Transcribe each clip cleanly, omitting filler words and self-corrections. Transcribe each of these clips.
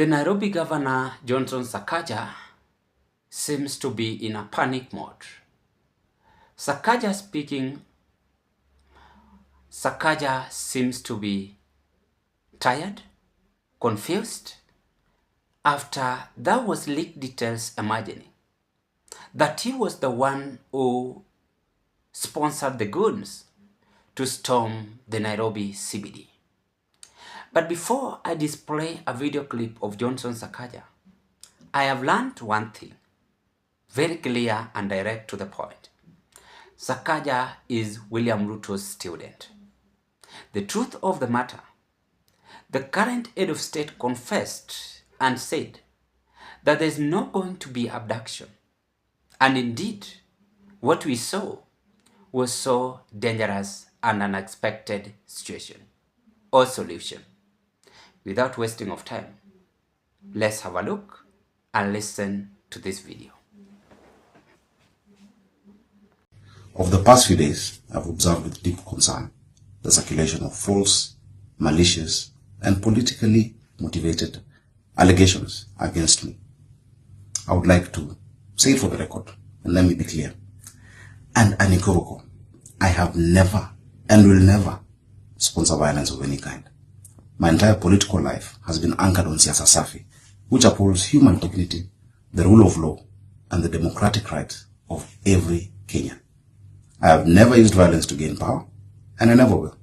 The Nairobi Governor Johnson Sakaja seems to be in a panic mode. Sakaja seems to be tired, confused, after there was leaked details emerging that he was the one who sponsored the goons to storm the Nairobi CBD. But before I display a video clip of Johnson Sakaja, I have learned one thing, very clear and direct to the point. Sakaja is William Ruto's student. The truth of the matter, the current head of state confessed and said that there is not going to be abduction. And indeed, what we saw was so dangerous and unexpected situation or solution. Without wasting of time, let's have a look and listen to this video. Of the past few days, I've observed with deep concern the circulation of false, malicious, and politically motivated allegations against me. I would like to say it for the record, and let me be clear and unequivocal. I have never and will never sponsor violence of any kind. My entire political life has been anchored on siasa safi, which upholds human dignity, the rule of law, and the democratic rights of every Kenyan. I have never used violence to gain power, and I never will.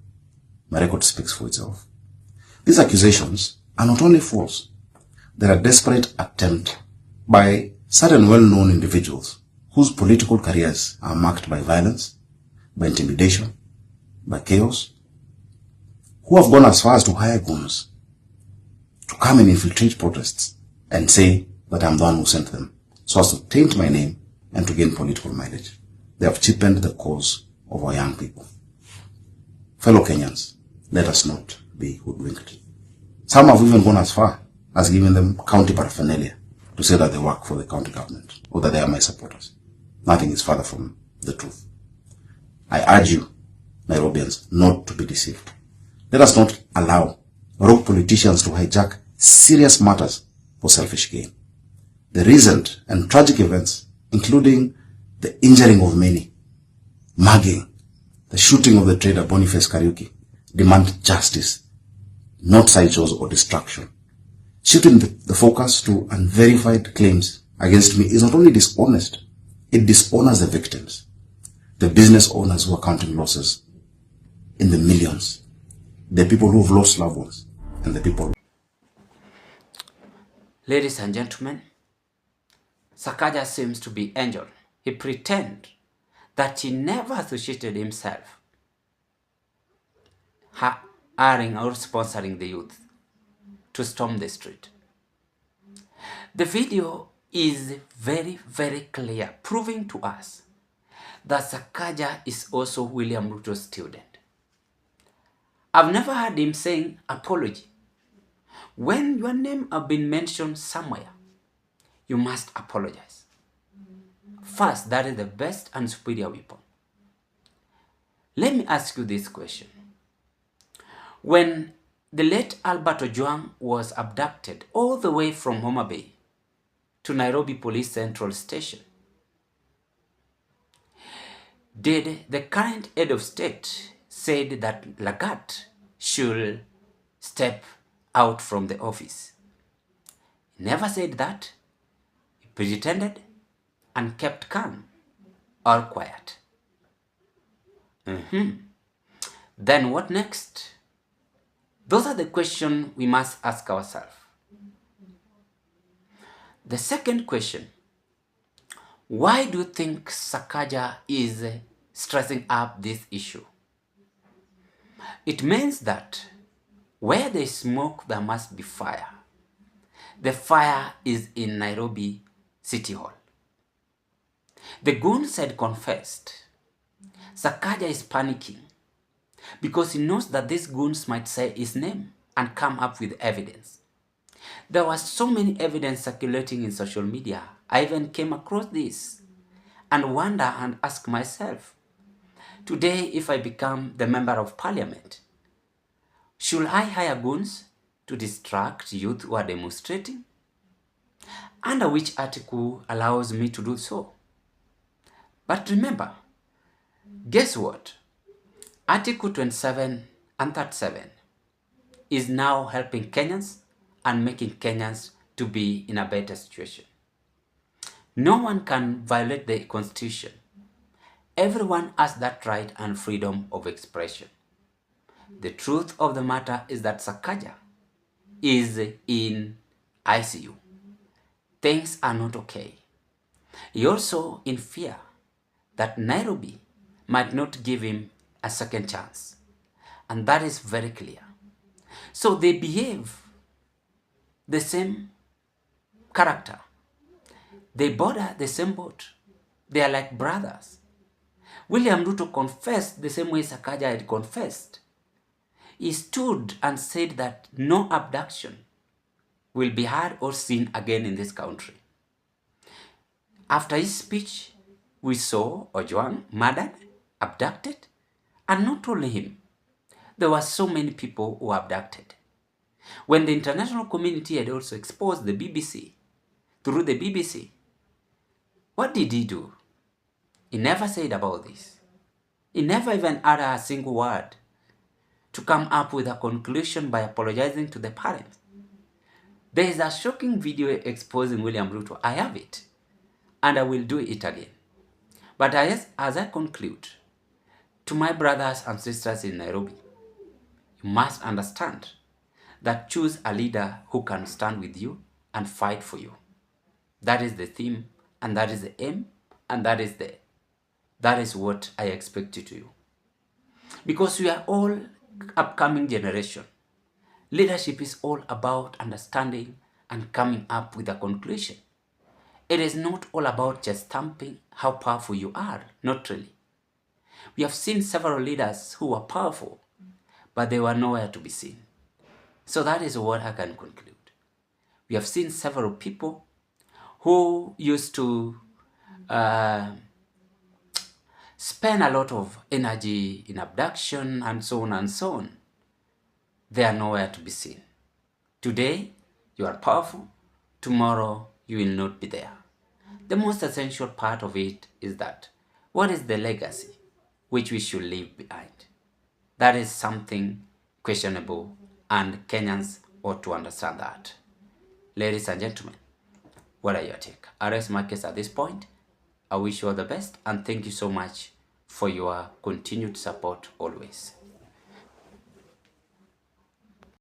My record speaks for itself. These accusations are not only false, they are a desperate attempt by certain well-known individuals whose political careers are marked by violence, by intimidation, by chaos, who have gone as far as to hire goons to come and infiltrate protests and say that I'm the one who sent them, so as to taint my name and to gain political mileage. They have cheapened the cause of our young people. Fellow Kenyans, let us not be hoodwinked. Some have even gone as far as giving them county paraphernalia to say that they work for the county government or that they are my supporters. Nothing is further from the truth. I urge you, Nairobians, not to be deceived. Let us not allow rogue politicians to hijack serious matters for selfish gain. The recent and tragic events, including the injuring of many, mugging, the shooting of the trader Boniface Kariuki, demand justice, not sideshows or distraction. Shifting the focus to unverified claims against me is not only dishonest, it dishonors the victims, the business owners who are counting losses in the millions, the people who have lost loved ones, and the people. Ladies and gentlemen, Sakaja seems to be angel. He pretends that he never associated himself hiring or sponsoring the youth to storm the street. The video is very, very clear, proving to us that Sakaja is also William Ruto's student. I've never heard him saying apology. When your name has been mentioned somewhere, you must apologize. First, that is the best and superior weapon. Let me ask you this question. When the late Albert Ojwang was abducted all the way from Homa Bay to Nairobi Police Central Station, did the current head of state said that Lagat should step out from the office? He never said that. He pretended and kept calm or quiet. Then what next? Those are the questions we must ask ourselves. The second question, why do you think Sakaja is stressing up this issue? It means that where there is smoke, there must be fire. The fire is in Nairobi City Hall. The goons had confessed. Sakaja is panicking because he knows that these goons might say his name and come up with evidence. There was so many evidence circulating in social media. I even came across this and wonder and ask myself, today if I become the member of parliament, should I hire goons to distract youth who are demonstrating, under which article allows me to do so. But remember, guess what? Article 27 and 37 is now helping Kenyans and making Kenyans to be in a better situation. No one can violate the Constitution. Everyone has that right and freedom of expression. The truth of the matter is that Sakaja is in ICU. Things are not okay. He also in fear that Nairobi might not give him a second chance. And that is very clear. So they behave the same character. They border the same boat. They are like brothers. William Ruto confessed the same way Sakaja had confessed. He stood and said that no abduction will be heard or seen again in this country. After his speech, we saw Ojwang murdered, abducted, and not only him. There were so many people who were abducted. When the international community had also exposed the BBC, through the BBC, what did he do? He never said about this. He never even uttered a single word to come up with a conclusion by apologizing to the parents. There is a shocking video exposing William Ruto. I have it, and I will do it again. But as I conclude, to my brothers and sisters in Nairobi, you must understand that choose a leader who can stand with you and fight for you. That is the theme, and that is the aim, and that is what I expect you to do. Because we are all upcoming generation. Leadership is all about understanding and coming up with a conclusion. It is not all about just stamping how powerful you are, not really. We have seen several leaders who were powerful, but they were nowhere to be seen. So that is what I can conclude. We have seen several people who used to spend a lot of energy in abduction and so on and so on. They are nowhere to be seen. Today, you are powerful. Tomorrow, you will not be there. The most essential part of it is that what is the legacy which we should leave behind? That is something questionable, and Kenyans ought to understand that. Ladies and gentlemen, what are your take? I rest my case at this point. I wish you all the best, and thank you so much for your continued support always.